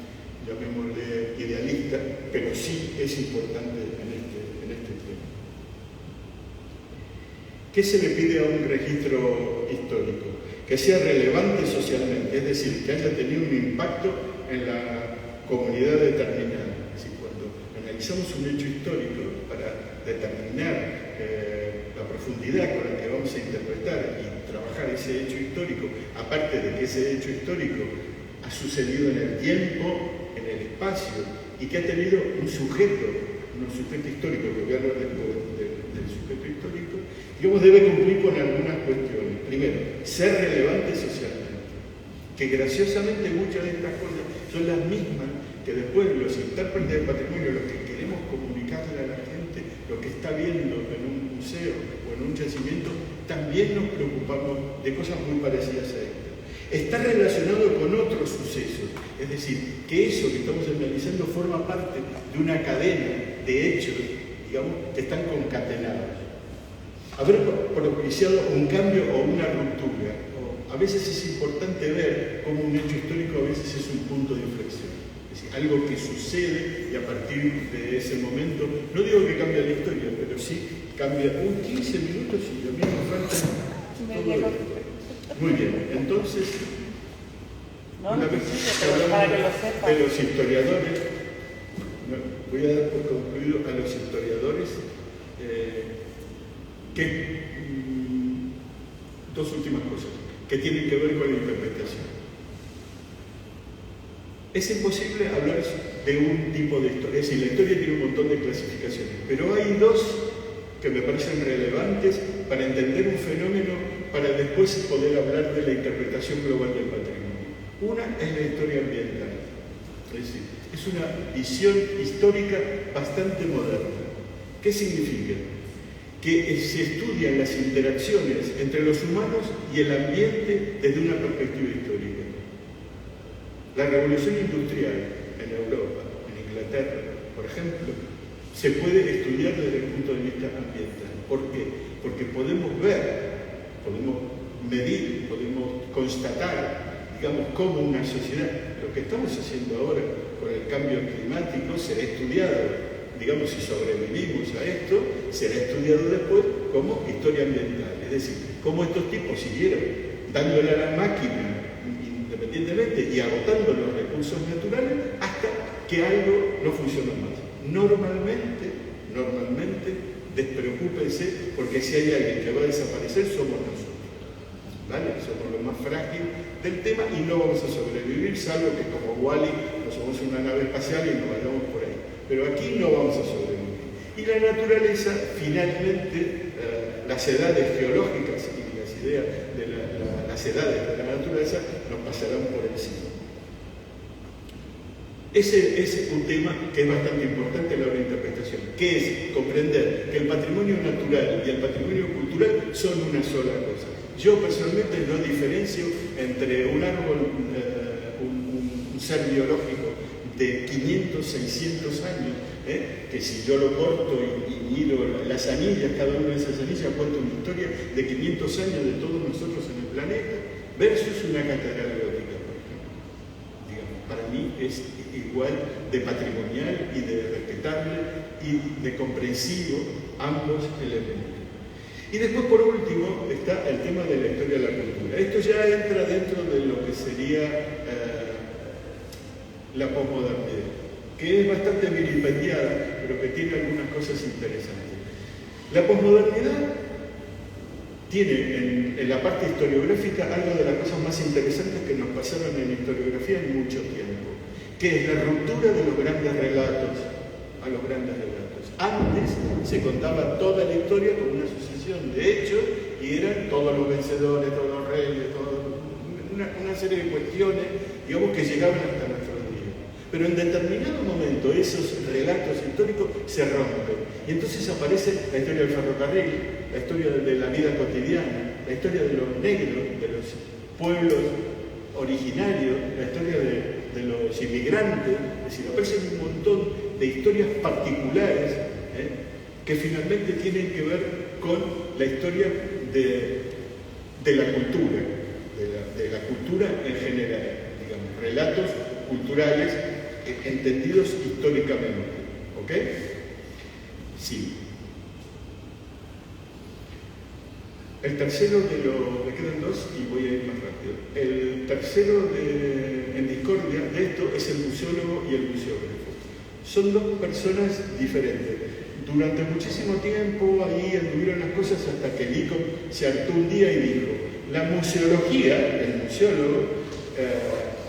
llamémosle, idealista, pero sí es importante en este tema. ¿Qué se le pide a un registro histórico? Que sea relevante socialmente, es decir, que haya tenido un impacto en la comunidad determinada. Es decir, cuando analizamos un hecho histórico para determinar la profundidad con la que vamos a interpretar y trabajar ese hecho histórico, aparte de que ese hecho histórico ha sucedido en el tiempo, en el espacio, y que ha tenido un sujeto histórico, que voy a hablar del sujeto histórico, digamos, debe cumplir con algunas cuestiones. Primero, ser relevante socialmente, que graciosamente muchas de estas cosas son las mismas que después los intérpretes del patrimonio, los que queremos comunicarle a la gente lo que está viendo en un museo o en un yacimiento, también nos preocupamos de cosas muy parecidas a esto. Está relacionado con otros sucesos, es decir, que eso que estamos analizando forma parte de una cadena de hechos, digamos, que están concatenados. Haber propiciado un cambio o una ruptura, a veces es importante ver cómo un hecho histórico a veces es un punto de inflexión. Es decir, algo que sucede y a partir de ese momento, no digo que cambie la historia, pero sí cambia 15 minutos y a mí me falta todo esto. Muy bien, entonces, una vez que hablamos de los historiadores, voy a dar por concluido a los historiadores dos últimas cosas que tienen que ver con la interpretación. Es imposible hablar de un tipo de historia, es decir, la historia tiene un montón de clasificaciones, pero hay dos que me parecen relevantes para entender un fenómeno, para después poder hablar de la interpretación global del patrimonio. Una es la historia ambiental, es decir, es una visión histórica bastante moderna. ¿Qué significa? Que se estudian las interacciones entre los humanos y el ambiente desde una perspectiva histórica. La revolución industrial en Europa, en Inglaterra, por ejemplo, se puede estudiar desde el punto de vista ambiental. ¿Por qué? Porque podemos ver, podemos medir, podemos constatar, digamos, cómo una sociedad, lo que estamos haciendo ahora con el cambio climático, será estudiado, digamos, si sobrevivimos a esto, será estudiado después como historia ambiental. Es decir, cómo estos tipos siguieron dándole a la máquina independientemente y agotando los recursos naturales hasta que algo no funcionó más. Normalmente, despreocúpense, porque si hay alguien que va a desaparecer, somos nosotros. ¿Vale? Somos lo más frágil del tema y no vamos a sobrevivir, salvo que como Wall-E nos subamos en una nave espacial y nos vayamos por ahí. Pero aquí no vamos a sobrevivir. Y la naturaleza, finalmente, las edades geológicas y las ideas de las edades de la naturaleza nos pasarán por encima. Ese es un tema que es bastante importante a la hora de interpretación, que es comprender que el patrimonio natural y el patrimonio cultural son una sola cosa. Yo personalmente no diferencio entre un árbol, un ser biológico de 500, 600 años, que si yo lo corto y miro las anillas, cada una de esas anillas cuenta una historia de 500 años de todos nosotros en el planeta, versus una catedral gótica, por ejemplo. Digamos, para mí es igual de patrimonial y de respetable y de comprensivo ambos elementos. Y después, por último, está el tema de la historia de la cultura. Esto ya entra dentro de lo que sería la posmodernidad, que es bastante vilipendiada, pero que tiene algunas cosas interesantes. La posmodernidad tiene en la parte historiográfica algo de las cosas más interesantes que nos pasaron en la historiografía en mucho tiempo, que es la ruptura de los grandes relatos a los grandes relatos. Antes se contaba toda la historia con una sucesión de hechos y eran todos los vencedores, todos los reyes, una serie de cuestiones, digamos, que llegaban hasta nuestros días. Pero en determinado momento esos relatos históricos se rompen y entonces aparece la historia del ferrocarril, la historia de la vida cotidiana, la historia de los negros, de los pueblos originarios, la historia de los inmigrantes, es decir, aparecen un montón de historias particulares que finalmente tienen que ver con la historia de la cultura, de la cultura en general, digamos, relatos culturales entendidos históricamente. ¿Ok? Sí. El tercero me quedan dos y voy a ir más rápido. El tercero en discordia de esto es el museólogo y el museógrafo. Son dos personas diferentes. Durante muchísimo tiempo ahí anduvieron las cosas hasta que Licom se hartó un día y dijo: la museología, el museólogo,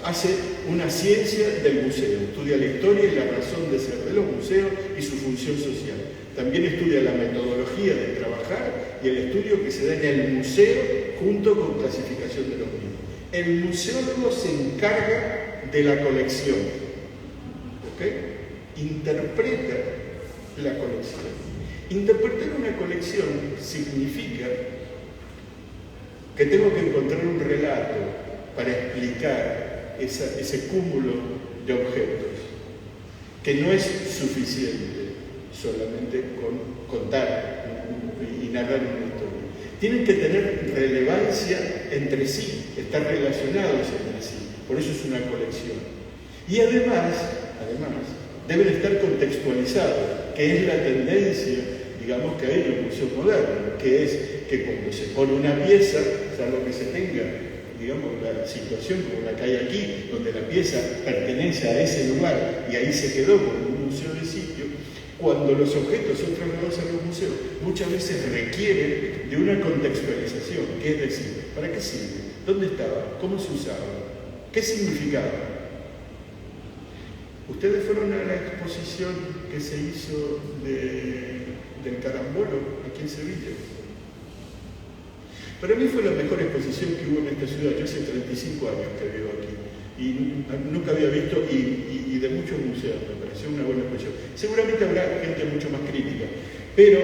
hace una ciencia del museo, estudia la historia y la razón de ser de los museos y su función social. También estudia la metodología de trabajar y el estudio que se da en el museo junto con clasificación de los mismos. El museólogo se encarga de la colección, ¿ok? Interpreta la colección. Interpretar una colección significa que tengo que encontrar un relato para explicar ese cúmulo de objetos, que no es suficiente solamente con contar y narrar una historia. Tienen que tener relevancia entre sí, estar relacionados entre sí, por eso es una colección. Y además, deben estar contextualizados, que es la tendencia, digamos, que hay en los museos modernos, que es que cuando se pone una pieza, salvo que se tenga, digamos, la situación como la que hay aquí, donde la pieza pertenece a ese lugar y ahí se quedó como un museo de sitio, cuando los objetos son trasladados a los museos, muchas veces requieren de una contextualización, que es decir, ¿para qué sirve? ¿Dónde estaba? ¿Cómo se usaba? ¿Qué significaba? ¿Ustedes fueron a la exposición que se hizo del carambolo aquí en Sevilla? Para mí fue la mejor exposición que hubo en esta ciudad. Yo hace 35 años que vivo aquí y nunca había visto, y de muchos museos, me pareció una buena exposición. Seguramente habrá gente mucho más crítica, pero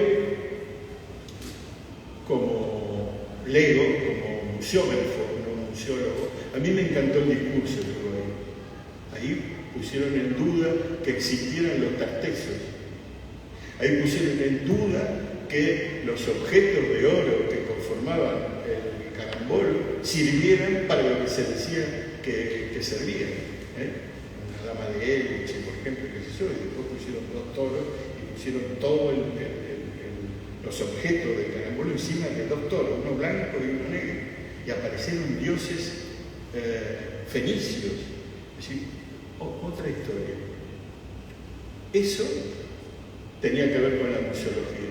como lego, como museógrafo, no museólogo, a mí me encantó el discurso que hubo ahí. Ahí pusieron en duda que existieran los tartexos. Ahí pusieron en duda que los objetos de oro que conformaban el carambolo sirvieran para lo que se decía que servían. Una dama de Elche, por ejemplo, que se hizo, y después pusieron dos toros y pusieron todos los objetos del carambolo encima de dos toros, uno blanco y uno negro, y aparecieron dioses fenicios. Es decir, otra historia. Eso tenía que ver con la museología.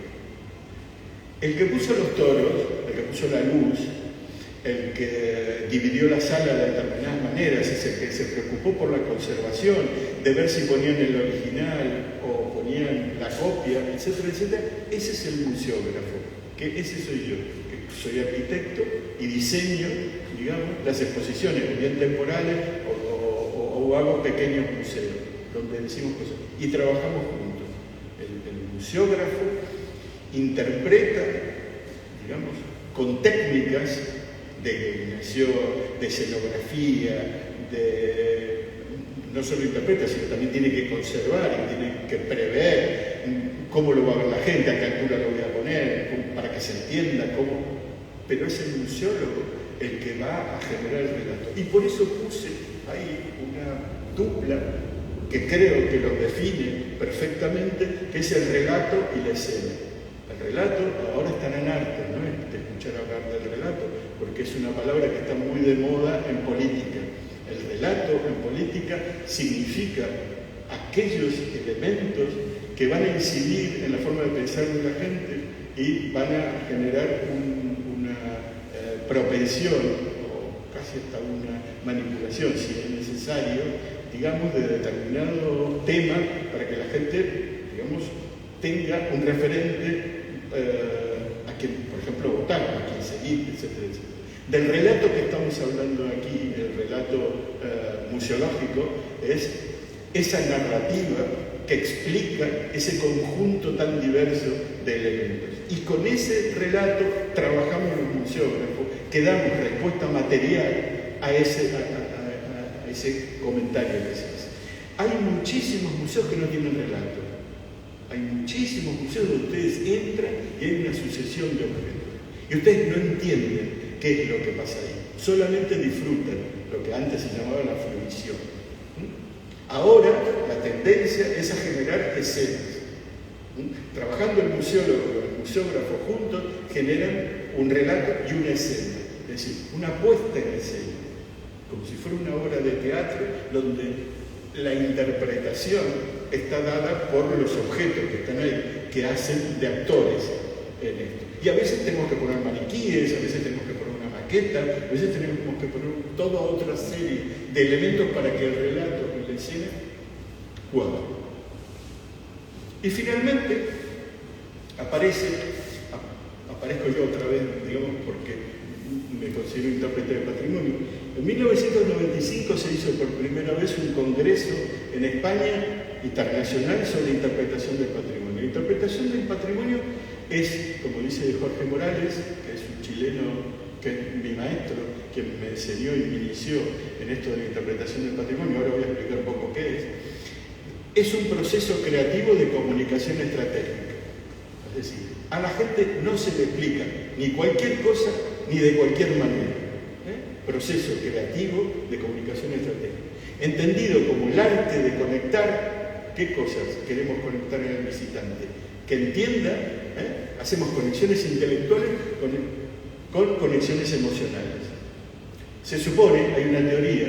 El que puso los toros, el que puso la luz, el que dividió la sala de determinadas maneras, es el que se preocupó por la conservación, de ver si ponían el original o ponían la copia, etcétera, etcétera, ese es el museógrafo, que ese soy yo, que soy arquitecto y diseño, digamos, las exposiciones, bien temporales o hago pequeños museos. le decimos cosas y trabajamos juntos. El museógrafo interpreta, digamos, con técnicas de iluminación, de escenografía, no solo interpreta, sino también tiene que conservar y tiene que prever cómo lo va a ver la gente, a qué altura lo voy a poner, para que se entienda cómo. Pero es el museólogo el que va a generar el relato. Y por eso puse ahí una dupla que creo que lo define perfectamente, que es el relato y la escena. El relato ahora está en arte, ¿no? De escuchar hablar del relato, porque es una palabra que está muy de moda en política. El relato en política significa aquellos elementos que van a incidir en la forma de pensar de la gente y van a generar una propensión o casi hasta una manipulación, si es necesario, digamos, de determinado tema para que la gente, digamos, tenga un referente a quien, por ejemplo, votar, a quien seguir, etcétera, etcétera. Del relato que estamos hablando aquí, el relato museológico, es esa narrativa que explica ese conjunto tan diverso de elementos. Y con ese relato trabajamos los museógrafos, que damos respuesta material a ese comentario que se hace. Hay muchísimos museos que no tienen relato. Hay muchísimos museos donde ustedes entran y hay una sucesión de objetos. Y ustedes no entienden qué es lo que pasa ahí. Solamente disfrutan lo que antes se llamaba la fruición. Ahora la tendencia es a generar escenas. Trabajando el museólogo y el museógrafo juntos generan un relato y una escena. Es decir, una puesta en escena. Como si fuera una obra de teatro donde la interpretación está dada por los objetos que están ahí, que hacen de actores en esto. Y a veces tenemos que poner maniquíes, a veces tenemos que poner una maqueta, a veces tenemos que poner toda otra serie de elementos para que el relato y la escena cuadren. Y finalmente aparezco yo otra vez, digamos, porque me considero intérprete de patrimonio. En 1995 se hizo por primera vez un congreso en España internacional sobre interpretación del patrimonio. La interpretación del patrimonio es, como dice Jorge Morales, que es un chileno, que es mi maestro, quien me enseñó y me inició en esto de la interpretación del patrimonio, ahora voy a explicar un poco qué es un proceso creativo de comunicación estratégica. Es decir, a la gente no se le explica ni cualquier cosa ni de cualquier manera. Proceso creativo de comunicación estratégica. Entendido como el arte de conectar, ¿qué cosas queremos conectar en el visitante? Que entienda, hacemos conexiones intelectuales con conexiones emocionales. Se supone, hay una teoría,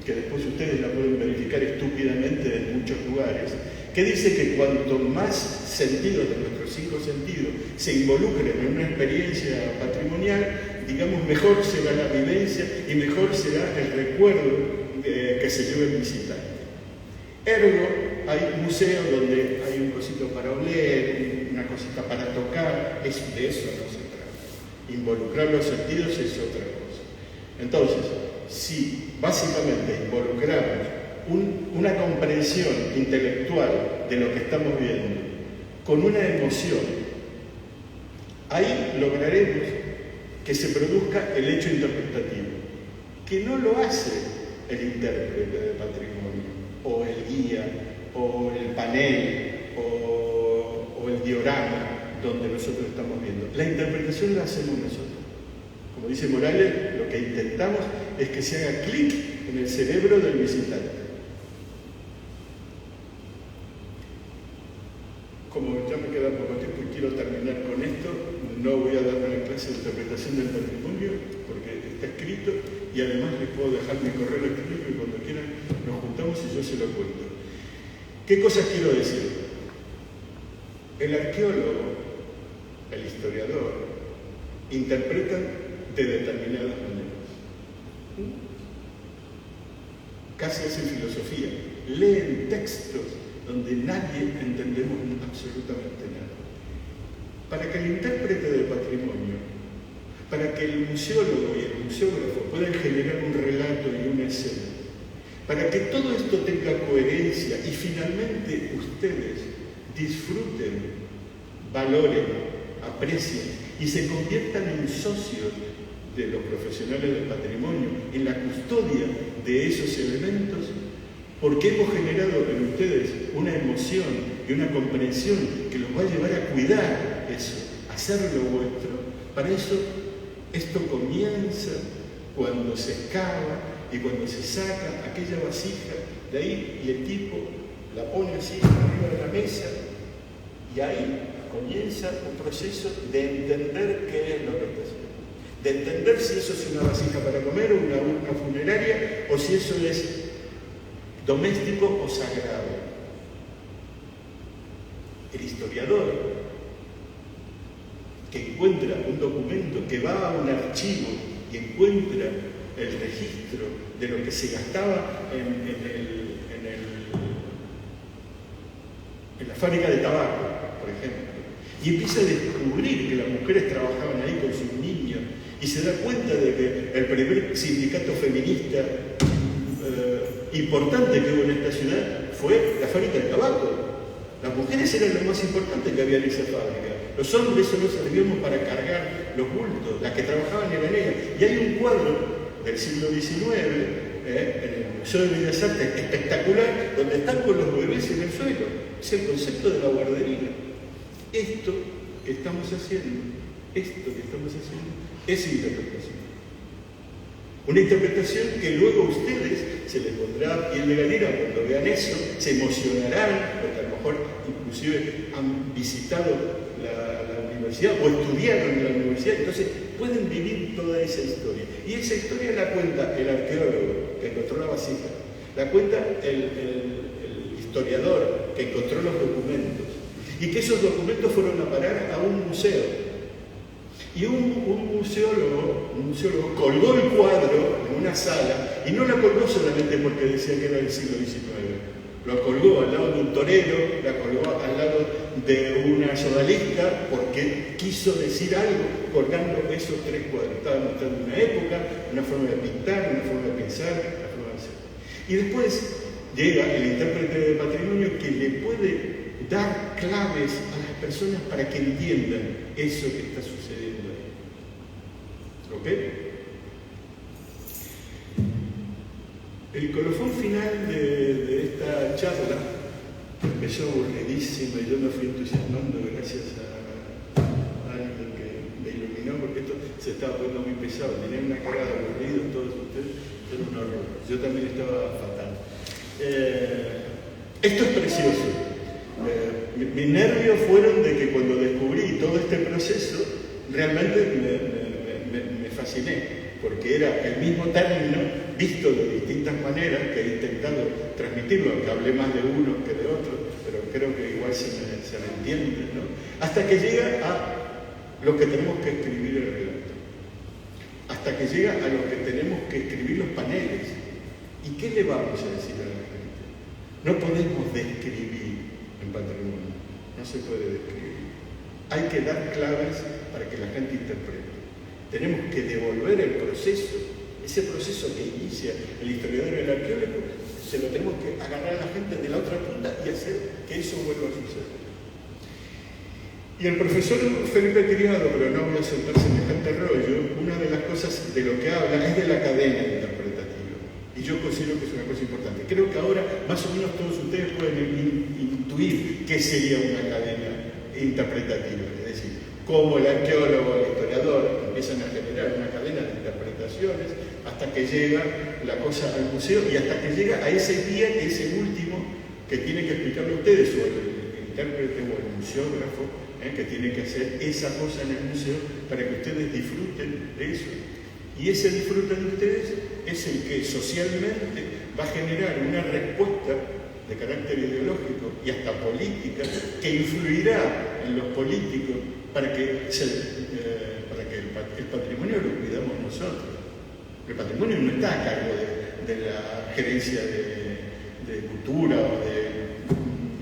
que después ustedes la pueden verificar estúpidamente en muchos lugares, que dice que cuanto más sentidos de nuestros 5 sentidos se involucren en una experiencia patrimonial, digamos, mejor será la vivencia y mejor será el recuerdo que se lleve el visitante. Ergo, hay museos donde hay un cosito para oler, una cosita para tocar, de eso no se trata. Involucrar los sentidos es otra cosa. Entonces, si básicamente involucramos una comprensión intelectual de lo que estamos viendo con una emoción, ahí lograremos que se produzca el hecho interpretativo, que no lo hace el intérprete de patrimonio, o el guía, o el panel, o el diorama donde nosotros estamos viendo. La interpretación la hacemos nosotros. Como dice Morales, lo que intentamos es que se haga clic en el cerebro del visitante. Como ya me queda poco tiempo y quiero terminar con esto, no voy a dar una clase de interpretación del patrimonio porque está escrito y además les puedo dejar mi correo electrónico y cuando quieran nos juntamos y yo se lo cuento. ¿Qué cosas quiero decir? El arqueólogo, el historiador, interpretan de determinadas maneras. Casi hacen filosofía, leen textos donde nadie entendemos absolutamente nada. Para que el intérprete del patrimonio, para que el museólogo y el museógrafo puedan generar un relato y una escena, para que todo esto tenga coherencia y finalmente ustedes disfruten, valoren, aprecien y se conviertan en socios de los profesionales del patrimonio, en la custodia de esos elementos, porque hemos generado en ustedes una emoción y una comprensión que los va a llevar a cuidar eso, a hacerlo vuestro. Para eso, esto comienza cuando se excava y cuando se saca aquella vasija de ahí y el tipo la pone así arriba de la mesa y ahí comienza un proceso de entender qué es lo que está haciendo. De entender si eso es una vasija para comer o una urna funeraria o si eso es doméstico o sagrado. El historiador que encuentra un documento, que va a un archivo y encuentra el registro de lo que se gastaba en la fábrica de tabaco, por ejemplo, y empieza a descubrir que las mujeres trabajaban ahí con sus niños y se da cuenta de que el primer sindicato feminista importante que hubo en esta ciudad fue la fábrica de tabaco. Las mujeres eran lo más importante que había en esa fábrica. Los hombres solo servíamos para cargar los bultos, las que trabajaban eran ellas. Y hay un cuadro del siglo XIX en el Museo de Bellas Artes espectacular, donde están con los bebés en el suelo. Es el concepto de la guardería. Esto que estamos haciendo es interpretación. Una interpretación que luego a ustedes se les pondrá piel de gallina cuando vean eso, se emocionarán, porque a lo mejor inclusive han visitado la universidad o estudiaron en la universidad, entonces pueden vivir toda esa historia. Y esa historia la cuenta el arqueólogo que encontró la vasija, la cuenta el historiador que encontró los documentos, y que esos documentos fueron a parar a un museo. Y un museólogo colgó el cuadro en una sala, y no lo colgó solamente porque decía que era del siglo XIX. Lo colgó al lado de un torero, la colgó al lado de una sodalista, porque quiso decir algo colgando esos tres cuadros. Estaba mostrando una época, una forma de pintar, una forma de pensar, una forma de hacer. Y después llega el intérprete de patrimonio que le puede dar claves a las personas para que entiendan eso que está sucediendo ahí. ¿Ok? El colofón final de esta charla empezó aburridísima y yo me fui entusiasmando gracias a alguien que me iluminó, porque esto se estaba poniendo muy pesado. Tenía una cara de aburridos todos ustedes, era un horror. Yo también estaba fatal. Esto es precioso. Mis nervios fueron de que cuando descubrí todo este proceso, realmente me fasciné, porque era el mismo término visto de distintas maneras que he intentado transmitirlo, aunque hablé más de uno que de otro, pero creo que igual se me entiende, ¿no? Hasta que llega a lo que tenemos que escribir el relato, hasta que llega a lo que tenemos que escribir los paneles. ¿Y qué le vamos a decir a la gente? No podemos describir en patrimonio, no se puede describir. Hay que dar claves para que la gente interprete. Tenemos que devolver el proceso, ese proceso que inicia el historiador y el arqueólogo, se lo tenemos que agarrar a la gente de la otra punta y hacer que eso vuelva a suceder. Y el profesor Felipe Criado, pero no voy a soltar semejante rollo, una de las cosas de lo que habla es de la cadena interpretativa. Y yo considero que es una cosa importante. Creo que ahora más o menos todos ustedes pueden intuir qué sería una cadena interpretativa. Es decir, cómo el arqueólogo, el historiador empiezan a generar una cadena de interpretaciones hasta que llega la cosa al museo y hasta que llega a ese día que es el último que tiene que explicarle a ustedes, o el intérprete o el museógrafo, que tiene que hacer esa cosa en el museo para que ustedes disfruten de eso. Y ese disfrute de ustedes es el que socialmente va a generar una respuesta de carácter ideológico y hasta política que influirá en los políticos para que el patrimonio lo cuidamos nosotros. El patrimonio no está a cargo de la gerencia de cultura o del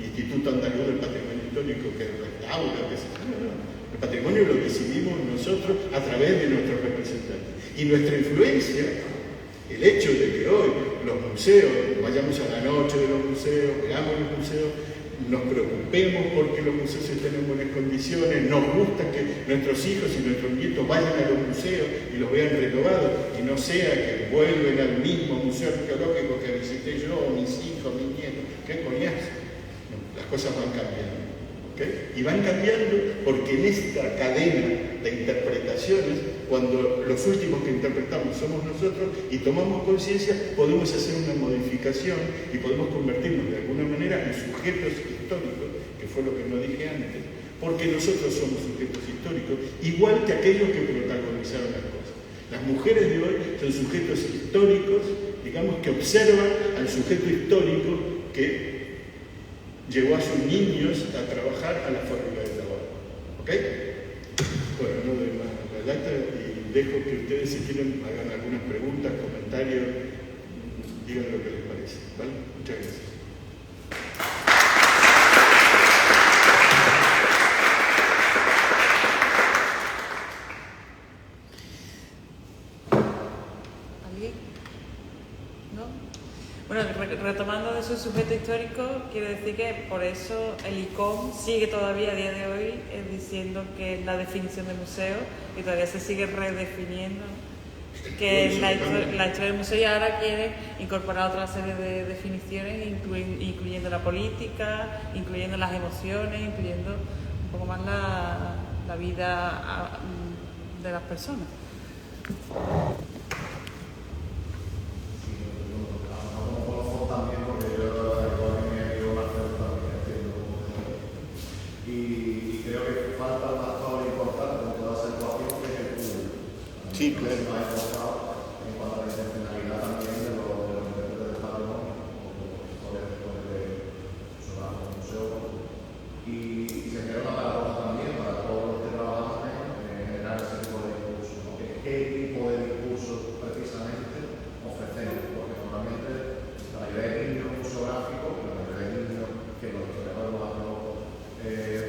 Instituto Andaluz del Patrimonio Histórico que restaura, que se... No. El patrimonio lo decidimos nosotros a través de nuestros representantes. Y nuestra influencia, el hecho de que hoy los museos, vayamos a la noche de los museos, veamos los museos, nos preocupemos porque los museos estén en buenas condiciones, nos gusta que nuestros hijos y nuestros nietos vayan a los museos y los vean renovados, y no sea que vuelven al mismo museo arqueológico que visité yo, o mis hijos, mis nietos. ¿Qué coñazo? No, las cosas van cambiando. ¿Okay? Y van cambiando porque en esta cadena de interpretaciones, cuando los últimos que interpretamos somos nosotros y tomamos conciencia, podemos hacer una modificación y podemos convertirnos de alguna manera en sujetos históricos, que fue lo que no dije antes, porque nosotros somos sujetos históricos, igual que aquellos que protagonizaron las cosas. Las mujeres de hoy son sujetos históricos, digamos, que observan al sujeto histórico que llevó a sus niños a trabajar a la fábrica de tabaco. ¿Ok? Bueno, no doy más la lata y dejo que ustedes, si quieren, hagan algunas preguntas, comentarios, digan lo que les parece. ¿Vale? Muchas gracias. Bueno, retomando de su sujeto histórico, quiero decir que por eso el ICOM sigue todavía a día de hoy diciendo que es la definición de museo y todavía se sigue redefiniendo que es la historia del museo, y ahora quiere incorporar otra serie de definiciones, incluyendo la política, incluyendo las emociones, incluyendo un poco más la vida de las personas. Sí, claro. En cuanto a la intencionalidad también de los intérpretes del patrimonio, o historias sobre los museos, y se genera una paradoja también para todos los que trabajamos en generar ese tipo de discursos, ¿no? ¿Qué tipo de discursos precisamente ofrecemos? Porque normalmente la mayoría de niños museográficos, la mayoría de niños que los historiadores, los